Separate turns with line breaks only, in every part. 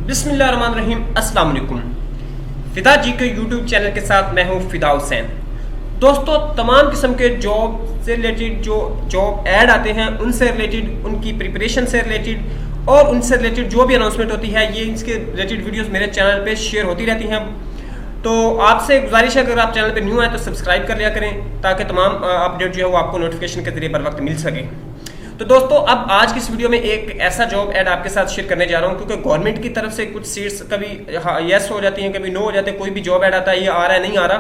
बिस्मिल्लाहिर्रहमानिर्रहीम। अस्सलाम वालेकुम। फिदा जी के यूट्यूब चैनल के साथ मैं हूं फिदा हुसैन। दोस्तों, तमाम किस्म के जॉब से रिलेटेड जो जॉब ऐड आते हैं उनसे रिलेटेड, उनकी प्रिपरेशन से रिलेटेड और उनसे रिलेटेड जो भी अनाउंसमेंट होती है, ये इसके रिलेटेड वीडियोस मेरे चैनल पे शेयर होती रहती हैं। तो आपसे गुजारिश है, अगर आप चैनल पे न्यू आए तो सब्सक्राइब कर लिया करें ताकि तमाम अपडेट जो है वो आपको नोटिफिकेशन के जरिए बर वक्त मिल सके। तो दोस्तों, अब आज की इस वीडियो में एक ऐसा जॉब ऐड आपके साथ शेयर करने जा रहा हूं, क्योंकि गवर्नमेंट की तरफ से कुछ सीट्स कभी यस हो जाती हैं, कभी नो हो जाते हैं। कोई भी जॉब ऐड आता है, ये आ रहा है नहीं आ रहा।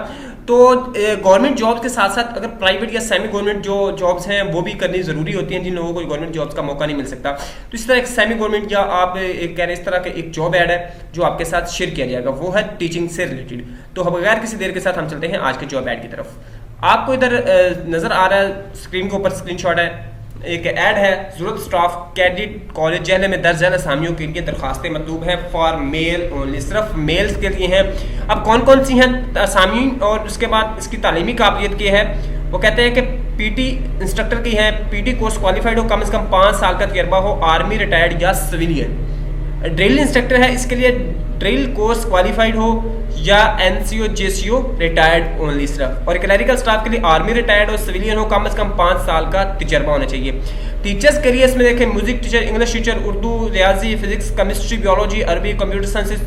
तो गवर्नमेंट जॉब्स के साथ साथ अगर प्राइवेट या सेमी गवर्नमेंट जो जॉब्स हैं वो भी करनी ज़रूरी होती हैं, जिन लोगों को गवर्नमेंट जॉब्स का मौका नहीं मिल सकता। तो इस तरह एक सेमी गवर्नमेंट या आप एक कह रहे इस तरह के एक जॉब ऐड है जो आपके साथ शेयर किया जाएगा, वो है टीचिंग से रिलेटेड। तो बगैर किसी देर के साथ हम चलते हैं आज के जॉब ऐड की तरफ। आपको इधर नज़र आ रहा है स्क्रीन के ऊपर स्क्रीनशॉट है, एक ऐड है। ज़रूरत स्टाफ कैडेट कॉलेज जहले में दर्ज झैल असामियों के लिए दरखास्तें मतलूब हैं फॉर मेल ओनली, सिर्फ मेल्स के लिए हैं। अब कौन कौन सी हैं असामी और उसके बाद इसकी तालीमी काबिलियत की है। वो कहते हैं कि पीटी इंस्ट्रक्टर की है, पीटी कोर्स क्वालिफाइड हो, कम से कम 5 साल का तजर्बा हो, आर्मी रिटायर्ड या सिविलियन। ड्रिल इंस्ट्रक्टर है, इसके लिए ड्रिल कोर्स क्वालिफाइड हो या एनसीओ जेसीओ रिटायर्ड ओनली सिर्फ। और क्लरिकल स्टाफ के लिए आर्मी रिटायर्ड और सिविलियन हो, कम से कम 5 साल का तजर्बा होना चाहिए। टीचर्स के लिए इसमें देखें music teacher, English teacher, Urdu, रियाजी, फिजिक्स, केमिस्ट्री, बायोलॉजी, अरबी, कंप्यूटर साइंस,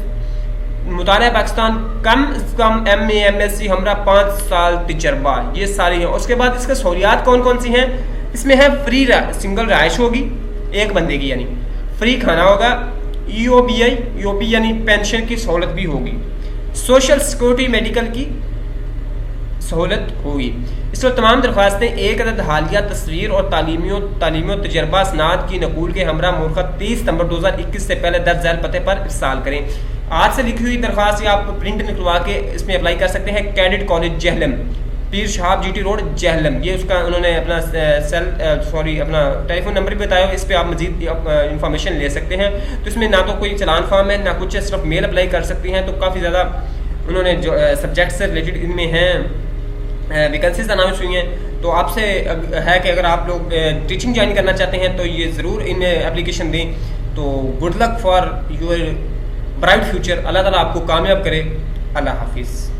मुतालिया पाकिस्तान, कम से कम MA MSc हमरा 5 साल तजर्बा, ये सारी हैं। उसके बाद इसके सहूलियात कौन कौन सी हैं, इसमें है फ्री सिंगल रहाइश होगी एक बंदे की, यानी फ्री खाना होगा, EOPI यानी पेंशन की सहूलत भी होगी, सोशल सिक्योरिटी मेडिकल की सहूलत होगी। इस वक्त तमाम दरख्वास्तें एक अदद हालिया तस्वीर और तालीमी तजर्बा स्नात की नकूल के हमरा मुरखत 30 सितंबर 2021 से पहले दर्ज झैल पते पर इरसाल करें। आज से लिखी हुई दरख्वास्त या आप प्रिंट निकलवा के इसमें अप्लाई कर सकते हैं। कैडेट कॉलेज जहलम, पीर शहाब GT रोड जहलम, ये उसका उन्होंने अपना अपना टेलीफोन नंबर भी बताया। इस पर आप मजीद इंफॉर्मेशन ले सकते हैं। तो इसमें ना तो कोई चलान फॉर्म है ना कुछ है, सिर्फ मेल अप्लाई कर सकती हैं। तो काफ़ी ज़्यादा उन्होंने जो सब्जेक्ट से रिलेटेड इनमें हैं वैकेंसीज अनाउंस हुई हैं। तो आपसे है कि अगर आप लोग टीचिंग ज्वाइन करना चाहते हैं तो ये ज़रूर इन एप्लीकेशन दें। तो good luck for your bright future. Allah ताला आपको कामयाब करे। अल्लाह हाफिज़।